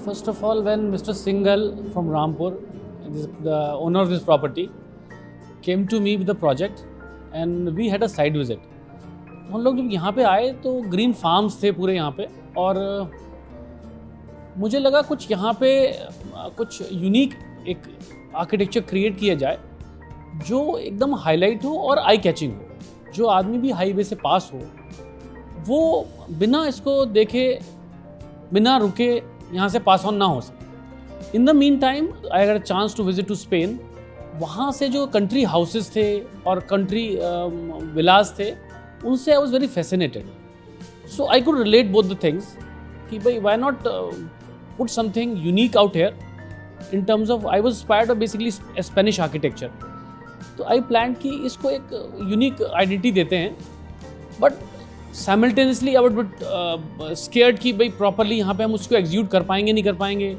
First of all, when Mr. Singhal from Rampur, the owner of this property, came to me with the project and we had a site visit. हम लोग जब यहाँ पे आए तो green farms थे पूरे यहाँ पे और मुझे लगा कुछ यहाँ पे कुछ यूनिक एक आर्किटेक्चर क्रिएट किया जाए जो एकदम हाईलाइट हो और आई कैचिंग हो, जो आदमी भी हाईवे से पास हो वो बिना इसको देखे बिना रुके यहाँ से पास ऑन ना हो सके। In the mean time I got a chance to visit to Spain. वहाँ से जो कंट्री हाउसेस थे और कंट्री विलास थे उनसे I was very fascinated. So I could relate both the things कि भाई why not put something unique out here in terms of I was inspired basically Spanish architecture. तो I plan कि इसको एक unique identity देते हैं, but simultaneously I would scared कि भाई प्रॉपरली यहाँ पे हम उसको एग्जीक्यूट कर पाएंगे नहीं कर पाएंगे।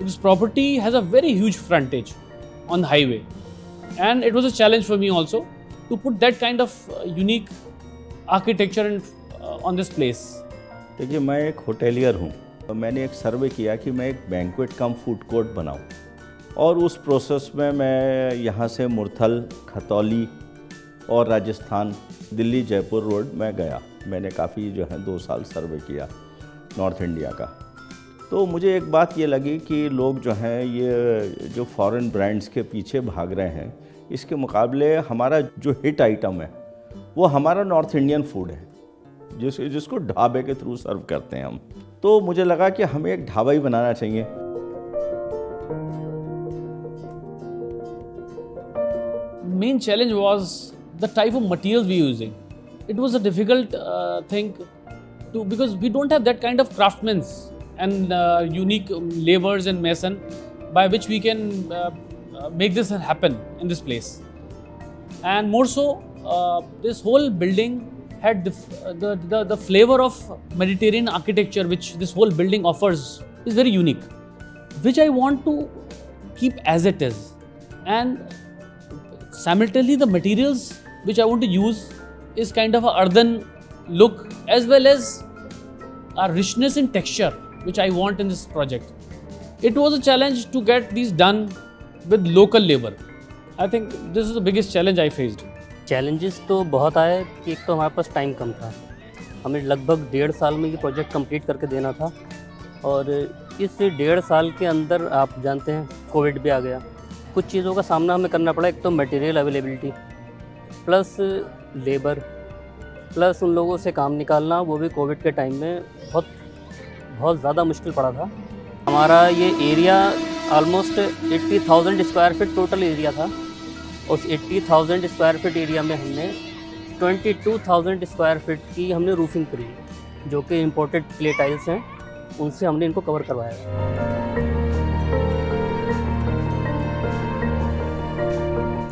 This property has a very huge frontage on the highway, and it was a challenge for me also to put that kind of unique architecture on this place. देखिए, मैं एक होटेलियर हूँ और मैंने एक सर्वे किया कि मैं एक बैंक्वेट कम फूड कोर्ट बनाऊँ, और उस प्रोसेस में मैं यहाँ से मुरथल, खतौली और राजस्थान, दिल्ली, जयपुर रोड में गया। मैंने काफ़ी 2 साल सर्वे किया नॉर्थ इंडिया का। तो मुझे एक बात ये लगी कि लोग ये जो फॉरेन ब्रांड्स के पीछे भाग रहे हैं, इसके मुकाबले हमारा जो हिट आइटम है वो हमारा नॉर्थ इंडियन फूड है जिसको ढाबे के थ्रू सर्व करते हैं हम। तो मुझे लगा कि हमें एक ढाबा ही बनाना चाहिए। Main challenge was the type of materials we were using. It was a difficult thing because we don't have that kind of craftsmen and unique laborers and mason by which we can make this happen in this place. And more so, this whole building had the flavor of Mediterranean architecture which this whole building offers is very unique, which I want to keep as it is. And simultaneously the materials which I want to use is kind of a earthen look as well as a richness in texture which I want in this project. It was a challenge to get these done with local labor. I think this is the biggest challenge I faced. Challenges तो बहुत आए कि एक तो हमारे पास time कम था। हमें लगभग 1.5 साल में ये प्रोजेक्ट कंप्लीट करके देना था, और इस 1.5 साल के अंदर आप जानते हैं कोविड भी आ गया। कुछ चीज़ों का सामना हमें करना पड़ा, एक तो material availability plus labour plus उन लोगों से काम निकालना, वो भी कोविड के टाइम में बहुत ज़्यादा मुश्किल पड़ा था। हमारा ये area almost 80,000 square feet total area था। उस 80,000 स्क्वायर फीट एरिया में हमने 22,000 स्क्वायर फीट की हमने रूफिंग करी, जो कि इम्पोर्टेड क्ले टाइल्स हैं, उनसे हमने इनको कवर करवाया।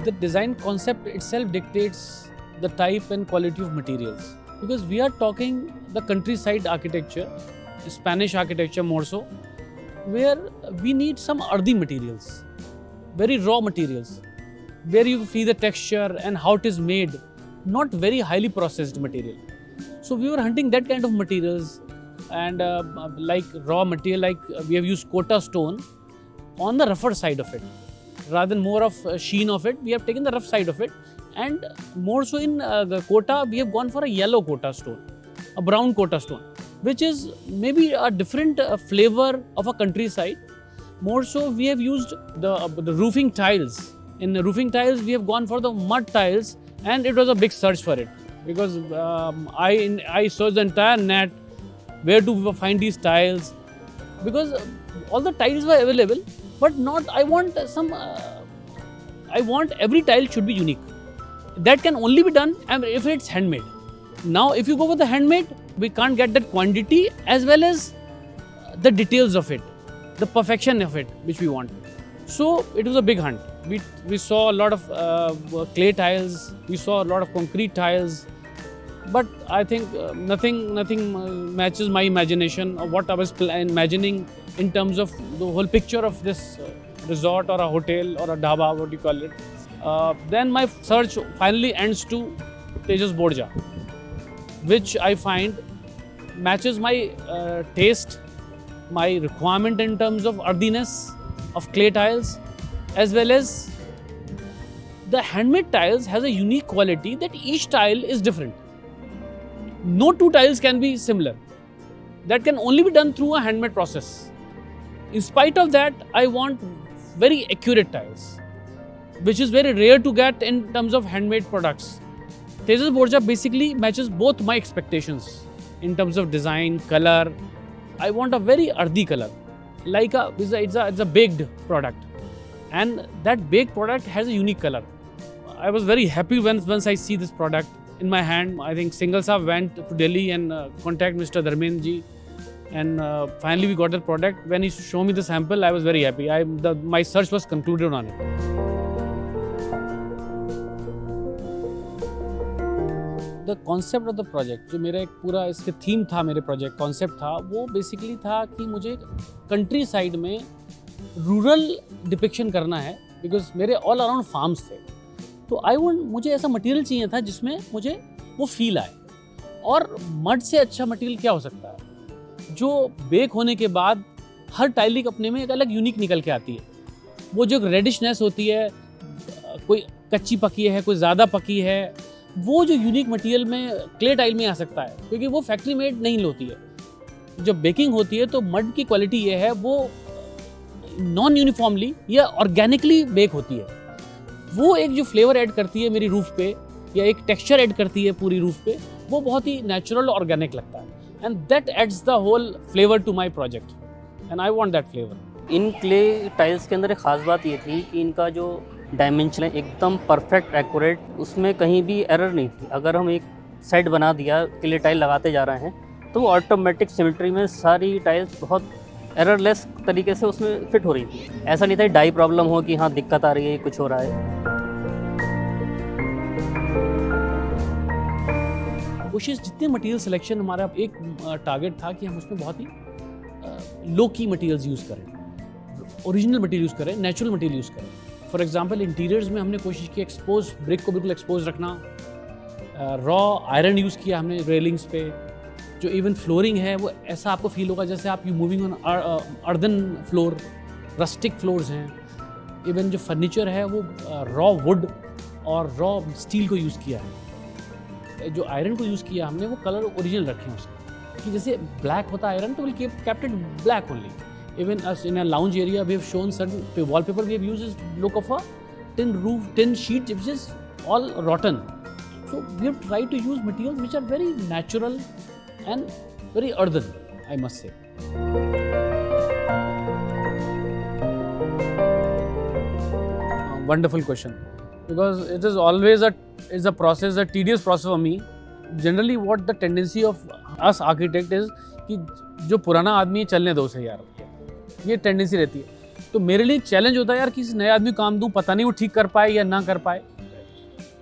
The design concept itself dictates the type and quality of materials, because we are talking the countryside architecture, Spanish architecture more so, where we need some earthy materials, very raw materials, where you feel the texture and how it is made, not very highly processed material. So we were hunting that kind of materials, and like raw material, like we have used Kota stone on the rougher side of it. Rather than more of sheen of it, we have taken the rough side of it, and more so in the Kota, we have gone for a yellow Kota stone, a brown Kota stone, which is maybe a different flavor of a countryside. More so, we have used the roofing tiles. In the roofing tiles, we have gone for the mud tiles, and it was a big search for it, because I searched the entire net where to find these tiles, because all the tiles were available, but not. I want every tile should be unique. That can only be done if it's handmade. Now, if you go with the handmade, we can't get that quantity as well as the details of it, the perfection of it which we want. So it was a big hunt. We saw a lot of clay tiles, we saw a lot of concrete tiles, but I think nothing matches my imagination of what I was imagining in terms of the whole picture of this resort or a hotel or a dhaba, what you call it. Then my search finally ends to Tejas Borja, which I find matches my taste my requirement in terms of earthiness of clay tiles, as well as the handmade tiles has a unique quality that each tile is different. No two tiles can be similar. That can only be done through a handmade process. In spite of that, I want very accurate tiles, which is very rare to get in terms of handmade products. Tejas Borja basically matches both my expectations in terms of design, color. I want a very earthy color, like it's a baked product, and that baked product has a unique color. I was very happy once I see this product in my hand. I think Singhal Saab went to Delhi and contact Mr. Dharmendra ji, and finally we got the product. When he showed me the sample, I was very happy. My search was concluded on it. The concept of the project, जो मेरा एक पूरा इसके theme था, मेरे project concept था, वो basically था कि मुझे कंट्री साइड में रूरल डिपिक्शन करना है, बिकॉज मेरे ऑल अराउंड फार्म्स थे. तो मुझे ऐसा मटेरियल चाहिए था जिसमें मुझे वो फील आए. और मड से अच्छा मटेरियल क्या हो सकता है, जो बेक होने के बाद हर टाइलिंग अपने में एक अलग यूनिक निकल के आती है. वो जो रेडिशनेस होती है, कोई कच्ची पकी है, कोई ज़्यादा पकी है, वो जो यूनिक मटेरियल में क्ले टाइल में आ सकता है, क्योंकि वो फैक्ट्री मेड नहीं होती है. जब बेकिंग होती है तो मड की क्वालिटी ये है, वो नॉन यूनिफॉर्मली या ऑर्गेनिकली बेक होती है. वो एक जो फ्लेवर ऐड करती है मेरी रूफ पे, या एक टेक्सचर ऐड करती है पूरी रूफ पे, वो बहुत ही नेचुरल ऑर्गेनिक लगता है. And that adds the whole flavour to my project, and I want that flavour. In clay tiles के अंदर एक ख़ास बात ये थी कि इनका जो डायमेंशन है एकदम परफेक्ट एक्यूरेट, उसमें कहीं भी एरर नहीं थी. अगर हम एक सेट बना दिया, क्ले टाइल लगाते जा रहे हैं, तो ऑटोमेटिक सिमेट्री में सारी टाइल्स बहुत एररलेस तरीके से उसमें फिट हो रही थी. ऐसा नहीं था डाई प्रॉब्लम हो कि हाँ दिक्कत आ रही है, कुछ हो रहा है. कोशिश जितने मटेरियल सिलेक्शन, हमारा एक टारगेट था कि हम उसमें बहुत ही लो की मटेरियल्स यूज़ करें, ओरिजिनल मटेरियल यूज़ करें, नेचुरल मटेरियल यूज़ करें. फॉर एग्जांपल इंटीरियर्स में हमने कोशिश की एक्सपोज ब्रिक को बिल्कुल एक्सपोज रखना. रॉ आयरन यूज़ किया हमने रेलिंग्स पे. जो इवन फ्लोरिंग है वो ऐसा आपको फील होगा जैसे आप you moving on earthen floor, rustic floors हैं. इवन जो फर्नीचर है वो रॉ वुड और रॉ स्टील को यूज़ किया है. जो आयरन को यूज़ किया हमने, वो कलर ओरिजिनल रखे हैं उसके, कि जैसे ब्लैक होता है आयरन, तो will kept it black only. Even us in a lounge area, we have shown certain wallpaper we have used is look of a tin sheet which is all rotten. So we have tried to use materials which are very natural and very earthen, I must say. Wonderful question, because it is always a tedious process for me. Generally, what the tendency of us architect is कि जो पुराना आदमी है चलने दो उसे यार, ये टेंडेंसी रहती है. तो मेरे लिए चैलेंज होता है यार, किसी नए आदमी को काम दूं, पता नहीं वो ठीक कर पाए या ना कर पाए.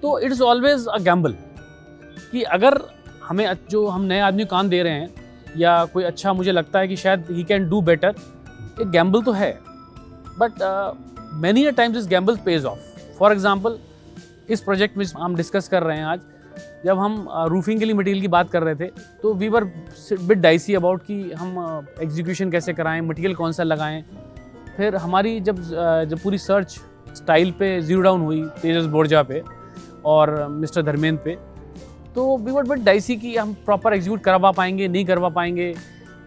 तो it is always a gamble कि अगर हमें जो हम नए आदमी को काम दे रहे हैं, या कोई अच्छा मुझे लगता है कि शायद ही कैन डू बेटर, एक गैम्बल तो है. But many a times this Gamble page of. For example इस प्रोजेक्ट में हम डिस्कस कर रहे हैं आज, जब हम रूफिंग के लिए मटेरियल की बात कर रहे थे, तो we were bit dicey about कि हम एग्जीक्यूशन कैसे कराएं, मटेरियल कौन सा लगाएं. फिर हमारी जब पूरी सर्च स्टाइल पे जीरो डाउन हुई, तेजस बोरजा पे और मिस्टर धर्मेंद्र पे, तो वी वर बिट डाइसी कि हम प्रॉपर एग्जीक्यूट करवा पाएंगे, नहीं करवा पाएंगे,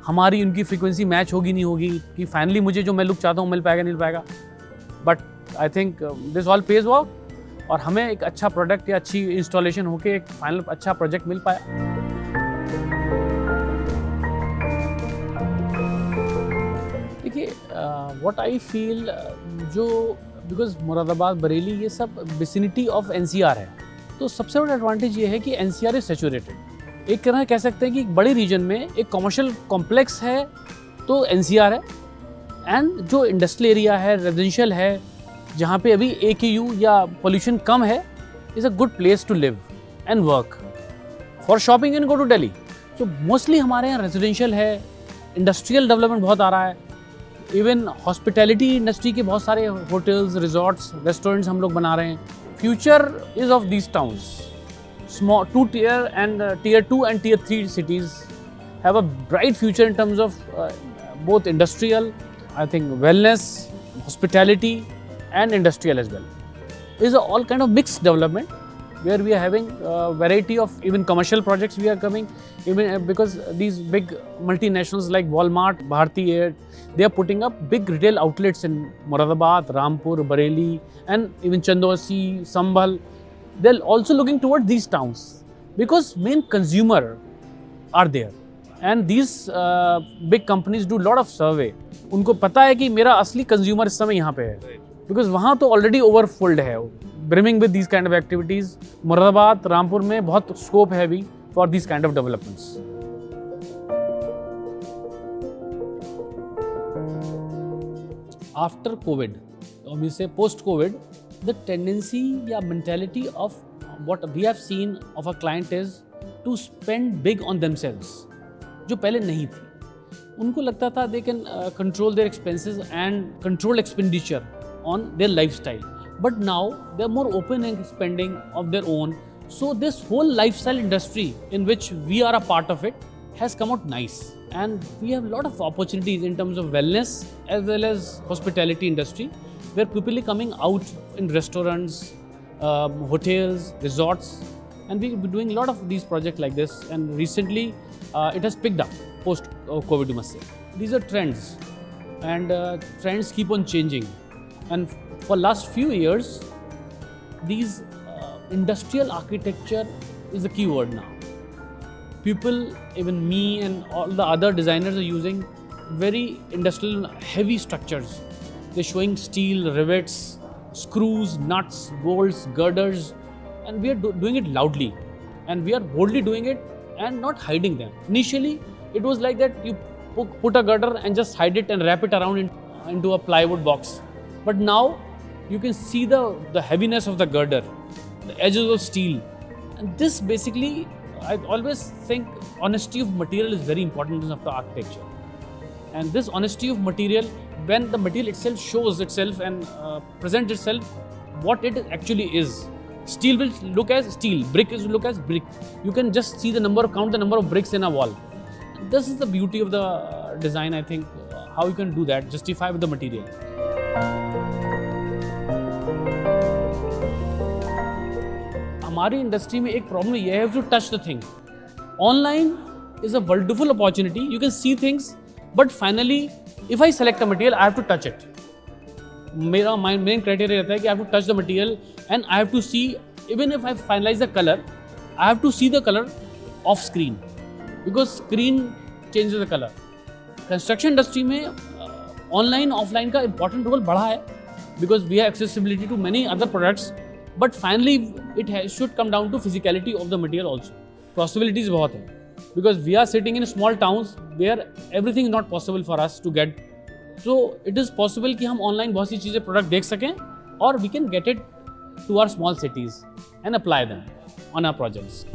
हमारी उनकी फ्रीक्वेंसी मैच होगी नहीं होगी, कि फाइनली मुझे जो मैं लुक चाहता हूँ मिल पाएगा नहीं मिल पाएगा. But I think this all page out, और हमें एक अच्छा प्रोडक्ट या अच्छी इंस्टॉलेशन होके एक फाइनल अच्छा प्रोजेक्ट मिल पाया. देखिए, व्हाट आई फील, जो बिकॉज मुरादाबाद, बरेली, ये सब विसिनिटी ऑफ NCR है, तो सबसे बड़ा एडवांटेज ये है कि NCR इज सैचुरेटेड. एक तरह कह सकते हैं कि एक बड़े रीजन में एक कमर्शियल कॉम्प्लेक्स है तो NCR है, एंड जो इंडस्ट्रियल एरिया है, रेजिडेंशियल है, जहाँ पे अभी AQU या पोल्यूशन कम है, is a good place to live and work. For shopping and go to Delhi. तो मोस्टली हमारे यहाँ रेजिडेंशियल है, इंडस्ट्रियल डेवलपमेंट बहुत आ रहा है. इवन हॉस्पिटैलिटी इंडस्ट्री के बहुत सारे होटल्स, रिजॉर्ट्स, रेस्टोरेंट्स हम लोग बना रहे हैं. Future is of these towns. Small 2 tier 2 and tier 3 cities have a bright future in terms of both industrial, I think wellness, hospitality, and industrial as well. Is all kind of mixed development where we are having a variety of even commercial projects we are coming, even because these big multinationals like Walmart, Bharti Air, they are putting up big retail outlets in Moradabad, Rampur, Bareilly, and even Chandausi, Sambhal. They're also looking toward these towns because main consumer are there. And these big companies do lot of survey. उनको पता है कि मेरा असली consumer इस समय यहाँ पे है, बिकॉज वहाँ तो ऑलरेडी ओवरफुल्ड है, brimming with these kind of activities. Moradabad, Rampur में बहुत स्कोप है अभी for these kind of developments. After COVID, or we say post-COVID, the tendency या mentality of what we have seen of a client is to spend big on themselves, जो पहले नहीं थी. उनको लगता था they can control their expenses and control expenditure on their lifestyle. But now they are more open in spending of their own. So this whole lifestyle industry in which we are a part of it has come out nice. And we have a lot of opportunities in terms of wellness as well as hospitality industry, where people are coming out in restaurants, hotels, resorts, and we will be doing a lot of these projects like this. And recently it has picked up post-COVID, you must say. These are trends, and trends keep on changing. And for last few years, these industrial architecture is the key word now. People, even me and all the other designers, are using very industrial heavy structures. They're showing steel, rivets, screws, nuts, bolts, girders, and we are doing it loudly, and we are boldly doing it and not hiding them. Initially, it was like that you put a girder and just hide it and wrap it around into a plywood box. But now you can see the heaviness of the girder, the edges of steel, and this basically, I always think honesty of material is very important in the architecture. And this honesty of material, when the material itself shows itself and presents itself what it actually is. Steel will look as steel, brick will look as brick. You can just see count the number of bricks in a wall. This is the beauty of the design, I think, how you can do that, justify with the material. हमारी industry में एक problem ये है to touch the thing. Online is a wonderful opportunity, you can see things, but finally if I select a material I have to touch it. मेरा main criteria रहता है कि I have to touch the material and I have to see, even if I finalise the colour, I have to see the colour of screen, because screen changes the colour. Construction industry में online offline का important role बढ़ा है, because we have accessibility to many other products. But finally, it should come down to physicality of the material also. Possibilities बहुत है, because we are sitting in small towns where everything is not possible for us to get. So it is possible कि हम online बहुत सी चीज़ें product देख सकें, और we can get it to our small cities and apply them on our projects.